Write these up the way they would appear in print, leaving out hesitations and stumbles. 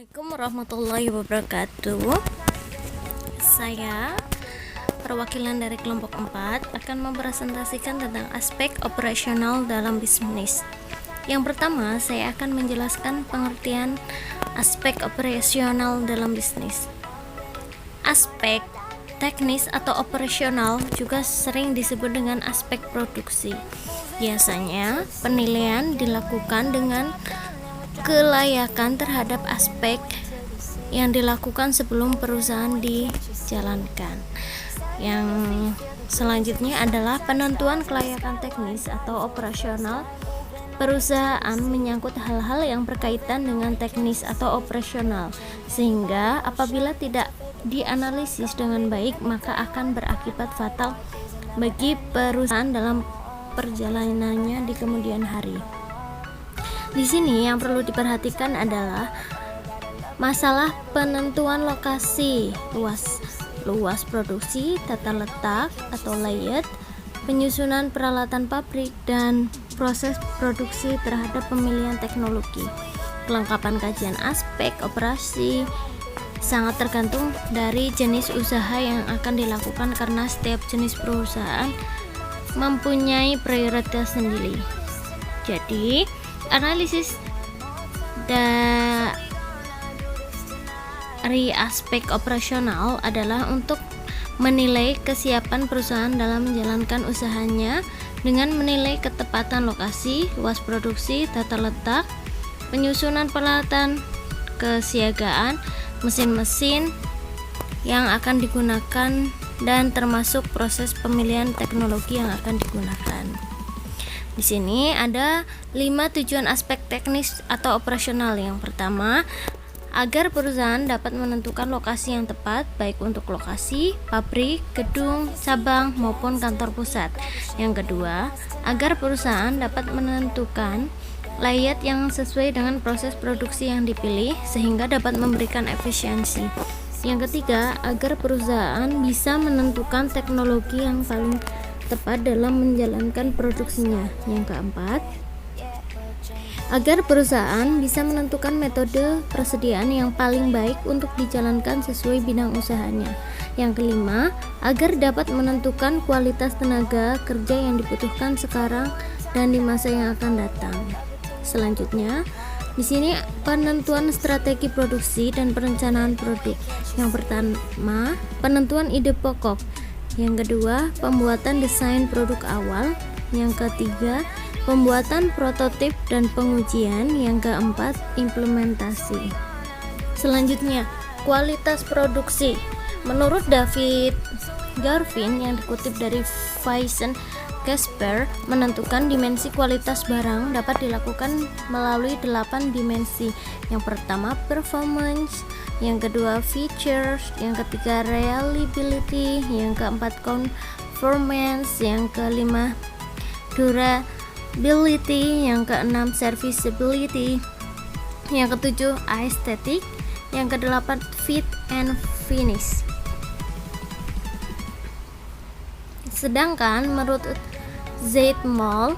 Assalamualaikum warahmatullahi wabarakatuh. Saya, perwakilan dari kelompok 4, akan mempresentasikan tentang aspek operasional dalam bisnis. Yang pertama, saya akan menjelaskan pengertian aspek operasional dalam bisnis. Aspek teknis atau operasional juga sering disebut dengan aspek produksi. Biasanya, penilaian dilakukan dengan kelayakan terhadap aspek yang dilakukan sebelum perusahaan dijalankan. Yang selanjutnya adalah penentuan kelayakan teknis atau operasional perusahaan menyangkut hal-hal yang berkaitan dengan teknis atau operasional, sehingga apabila tidak dianalisis dengan baik maka akan berakibat fatal bagi perusahaan dalam perjalanannya di kemudian hari. Di sini yang perlu diperhatikan adalah masalah penentuan lokasi, luas produksi, tata letak atau layout, penyusunan peralatan pabrik, dan proses produksi terhadap pemilihan teknologi. Kelengkapan kajian aspek operasi sangat tergantung dari jenis usaha yang akan dilakukan karena setiap jenis perusahaan mempunyai prioritas sendiri. Jadi, analisis dari aspek operasional adalah untuk menilai kesiapan perusahaan dalam menjalankan usahanya dengan menilai ketepatan lokasi, luas produksi, tata letak, penyusunan peralatan, kesiagaan, mesin-mesin yang akan digunakan, dan termasuk proses pemilihan teknologi yang akan digunakan. Di sini ada 5 tujuan aspek teknis atau operasional. Yang pertama, agar perusahaan dapat menentukan lokasi yang tepat baik untuk lokasi, pabrik, gedung, cabang maupun kantor pusat. Yang kedua, agar perusahaan dapat menentukan layout yang sesuai dengan proses produksi yang dipilih sehingga dapat memberikan efisiensi. Yang ketiga, agar perusahaan bisa menentukan teknologi yang paling tepat dalam menjalankan produksinya. Yang keempat, agar perusahaan bisa menentukan metode persediaan yang paling baik untuk dijalankan sesuai bidang usahanya. Yang kelima, agar dapat menentukan kualitas tenaga kerja yang dibutuhkan sekarang dan di masa yang akan datang. Selanjutnya, di sini penentuan strategi produksi dan perencanaan produk. Yang pertama, penentuan ide pokok. Yang kedua, pembuatan desain produk awal. Yang ketiga, pembuatan prototip dan pengujian. Yang keempat, implementasi. Selanjutnya, kualitas produksi. Menurut David Garvin yang dikutip dari Vincent Casper, menentukan dimensi kualitas barang dapat dilakukan melalui 8 dimensi. Yang pertama, performance. Yang kedua, features. Yang ketiga, reliability. Yang keempat, conformance. Yang kelima, durability. Yang keenam, serviceability. Yang ketujuh, aesthetic. Yang kedelapan, fit and finish. Sedangkan menurut Zeitmol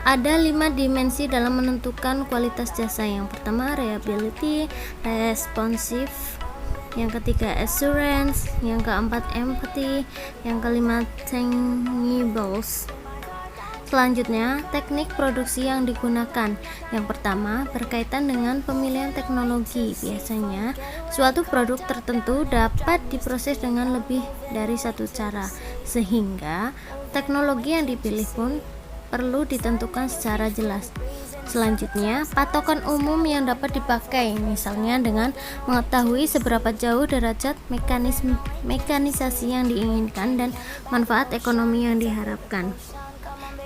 ada 5 dimensi dalam menentukan kualitas jasa. Yang pertama, reliability, responsive. Yang ketiga, assurance. Yang keempat, empathy. Yang kelima, tangibles. Selanjutnya, teknik produksi yang digunakan. Yang pertama, berkaitan dengan pemilihan teknologi. Biasanya, suatu produk tertentu dapat diproses dengan lebih dari satu cara, sehingga teknologi yang dipilih pun perlu ditentukan secara jelas. Selanjutnya, patokan umum yang dapat dipakai, misalnya dengan mengetahui seberapa jauh derajat mekanisasi yang diinginkan dan manfaat ekonomi yang diharapkan.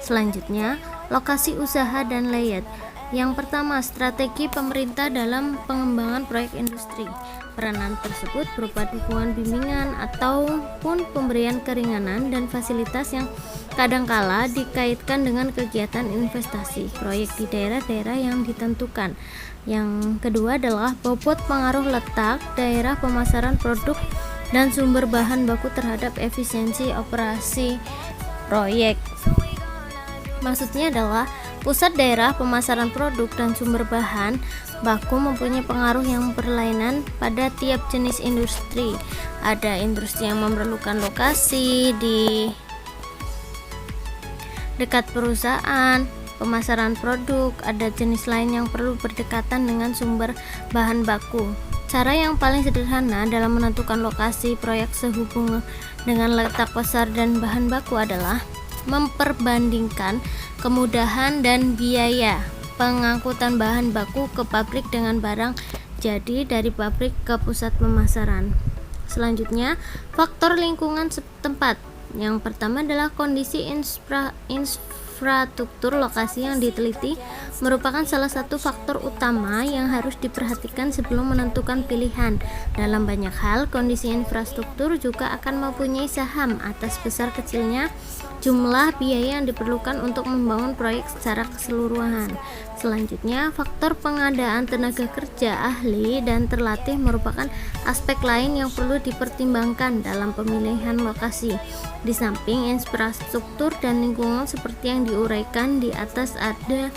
Selanjutnya, lokasi usaha dan layout. Yang pertama, strategi pemerintah dalam pengembangan proyek industri. Peranan tersebut berupa dukungan bimbingan ataupun pemberian keringanan dan fasilitas yang kadangkala dikaitkan dengan kegiatan investasi proyek di daerah-daerah yang ditentukan. Yang kedua adalah bobot pengaruh letak, daerah pemasaran produk, dan sumber bahan baku terhadap efisiensi operasi proyek. Maksudnya adalah Pusat daerah pemasaran produk dan sumber bahan baku mempunyai pengaruh yang berlainan pada tiap jenis industri. Ada industri yang memerlukan lokasi di dekat perusahaan pemasaran produk, ada jenis lain yang perlu berdekatan dengan sumber bahan baku. Cara yang paling sederhana dalam menentukan lokasi proyek sehubungan dengan letak pasar dan bahan baku adalah memperbandingkan kemudahan dan biaya pengangkutan bahan baku ke pabrik dengan barang jadi dari pabrik ke pusat pemasaran. Selanjutnya, faktor lingkungan setempat. Yang pertama adalah kondisi infrastruktur lokasi yang diteliti merupakan salah satu faktor utama yang harus diperhatikan sebelum menentukan pilihan. Dalam banyak hal, kondisi infrastruktur juga akan mempunyai saham atas besar kecilnya jumlah biaya yang diperlukan untuk membangun proyek secara keseluruhan. Selanjutnya, faktor pengadaan tenaga kerja ahli dan terlatih merupakan aspek lain yang perlu dipertimbangkan dalam pemilihan lokasi. Di samping infrastruktur dan lingkungan seperti yang diuraikan di atas, ada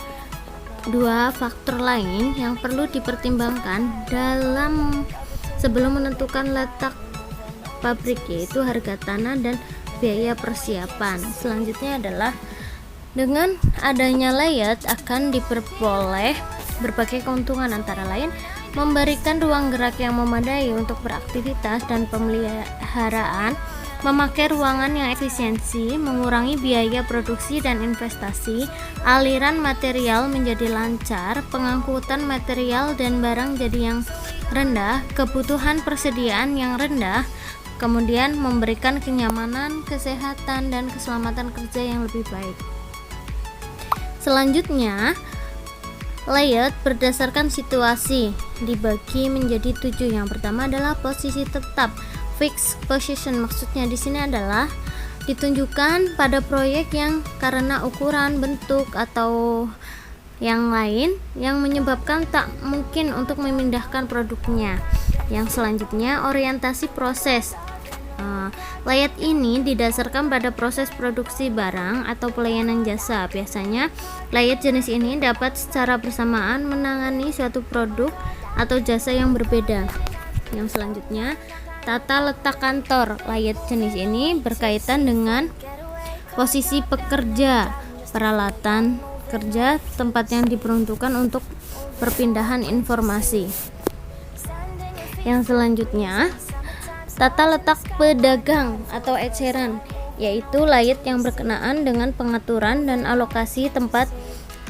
dua faktor lain yang perlu dipertimbangkan dalam sebelum menentukan letak pabrik, yaitu harga tanah dan biaya persiapan. Selanjutnya adalah dengan adanya layout akan diperoleh berbagai keuntungan, antara lain memberikan ruang gerak yang memadai untuk beraktivitas dan pemeliharaan, memakai ruangan yang efisiensi, mengurangi biaya produksi dan investasi, aliran material menjadi lancar, pengangkutan material dan barang jadi yang rendah, kebutuhan persediaan yang rendah, kemudian memberikan kenyamanan, kesehatan, dan keselamatan kerja yang lebih baik. Selanjutnya, layout berdasarkan situasi dibagi menjadi 7. Yang pertama adalah posisi tetap, fixed position. Maksudnya di sini adalah ditunjukkan pada proyek yang karena ukuran, bentuk, atau yang lain yang menyebabkan tak mungkin untuk memindahkan produknya. Yang selanjutnya, orientasi proses. Layout ini didasarkan pada proses produksi barang atau pelayanan jasa. Biasanya, layout jenis ini dapat secara bersamaan menangani suatu produk atau jasa yang berbeda. Yang selanjutnya, tata letak kantor. Layout jenis ini berkaitan dengan posisi pekerja, peralatan kerja, tempat yang diperuntukkan untuk perpindahan informasi. Yang selanjutnya, tata letak pedagang atau eceran, yaitu layout yang berkenaan dengan pengaturan dan alokasi tempat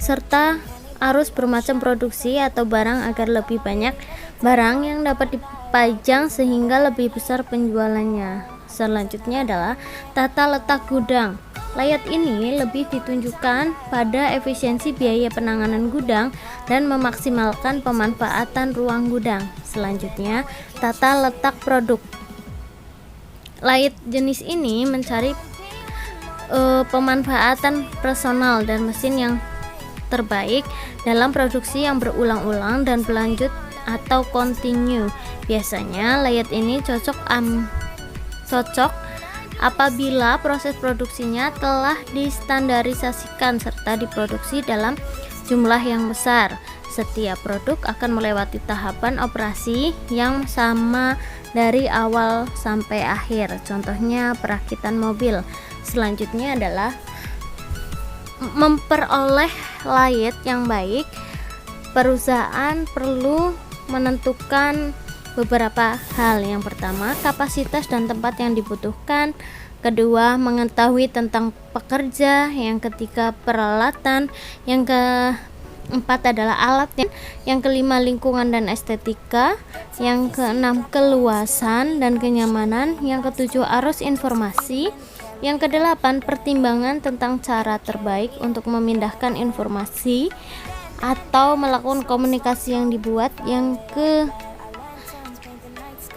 serta arus bermacam produksi atau barang agar lebih banyak barang yang dapat dipajang sehingga lebih besar penjualannya. Selanjutnya adalah tata letak gudang. Layout ini lebih ditunjukkan pada efisiensi biaya penanganan gudang dan memaksimalkan pemanfaatan ruang gudang. Selanjutnya, tata letak produk. Layout jenis ini mencari pemanfaatan personal dan mesin yang terbaik dalam produksi yang berulang-ulang dan berlanjut atau continue. Biasanya layout ini cocok apabila proses produksinya telah distandarisasikan serta diproduksi dalam jumlah yang besar. Setiap produk akan melewati tahapan operasi yang sama dari awal sampai akhir. Contohnya perakitan mobil. Selanjutnya adalah memperoleh layout yang baik. Perusahaan perlu menentukan beberapa hal. Yang pertama, kapasitas dan tempat yang dibutuhkan. Kedua, mengetahui tentang pekerja. Yang ketiga, peralatan. Yang keempat adalah alat. Yang kelima, lingkungan dan estetika. Yang keenam, keluasan dan kenyamanan. Yang ketujuh, arus informasi. Yang kedelapan, pertimbangan tentang cara terbaik untuk memindahkan informasi atau melakukan komunikasi yang dibuat. Yang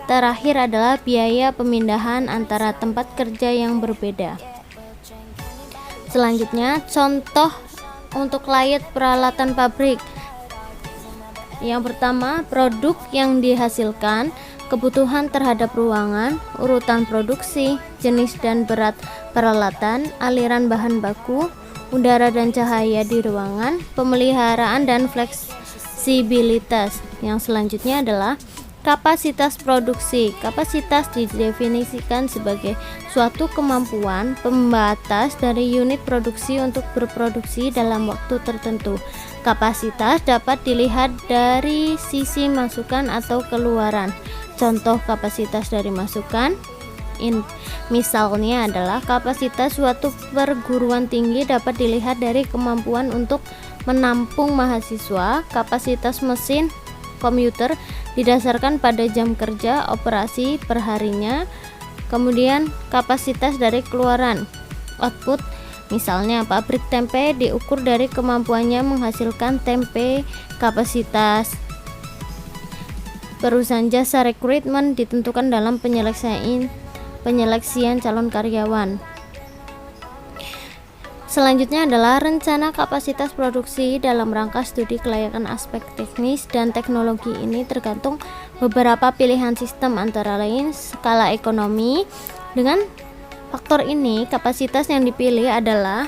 terakhir adalah biaya pemindahan antara tempat kerja yang berbeda. Selanjutnya, contoh untuk layout peralatan pabrik. Yang pertama, produk yang dihasilkan, kebutuhan terhadap ruangan, urutan produksi, jenis dan berat peralatan, aliran bahan baku, udara dan cahaya di ruangan, pemeliharaan dan fleksibilitas. Yang selanjutnya adalah kapasitas produksi. Kapasitas didefinisikan sebagai suatu kemampuan pembatas dari unit produksi untuk berproduksi dalam waktu tertentu. Kapasitas dapat dilihat dari sisi masukan atau keluaran. Contoh kapasitas dari masukan misalnya adalah kapasitas suatu perguruan tinggi dapat dilihat dari kemampuan untuk menampung mahasiswa. Kapasitas mesin komputer didasarkan pada jam kerja operasi perharinya. Kemudian kapasitas dari keluaran output, misalnya pabrik tempe diukur dari kemampuannya menghasilkan tempe. Kapasitas perusahaan jasa rekrutmen ditentukan dalam penyeleksian calon karyawan. Selanjutnya adalah rencana kapasitas produksi dalam rangka studi kelayakan aspek teknis dan teknologi. Ini tergantung beberapa pilihan sistem, antara lain skala ekonomi. Dengan faktor ini, kapasitas yang dipilih adalah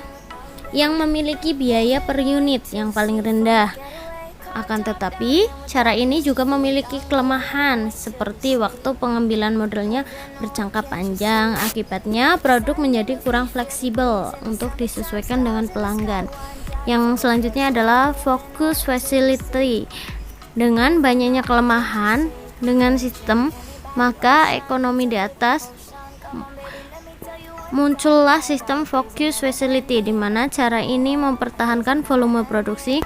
yang memiliki biaya per unit yang paling rendah. Akan tetapi, cara ini juga memiliki kelemahan seperti waktu pengambilan modelnya berjangka panjang. Akibatnya, produk menjadi kurang fleksibel untuk disesuaikan dengan pelanggan. Yang selanjutnya adalah focus facility. Dengan banyaknya kelemahan dengan sistem, maka ekonomi di atas muncullah sistem focus facility, di mana cara ini mempertahankan volume produksi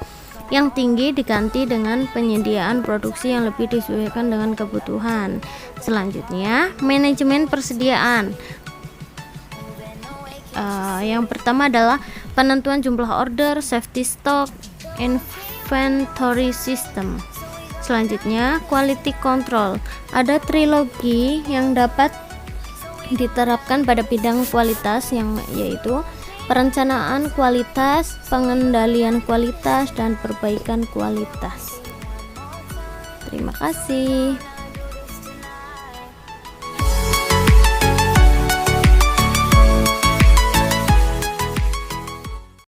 yang tinggi diganti dengan penyediaan produksi yang lebih disesuaikan dengan kebutuhan. Selanjutnya, manajemen persediaan. Yang pertama adalah penentuan jumlah order, safety stock, inventory system. Selanjutnya, quality control. Ada trilogi yang dapat diterapkan pada bidang kualitas, yaitu perencanaan kualitas, pengendalian kualitas, dan perbaikan kualitas. Terima kasih.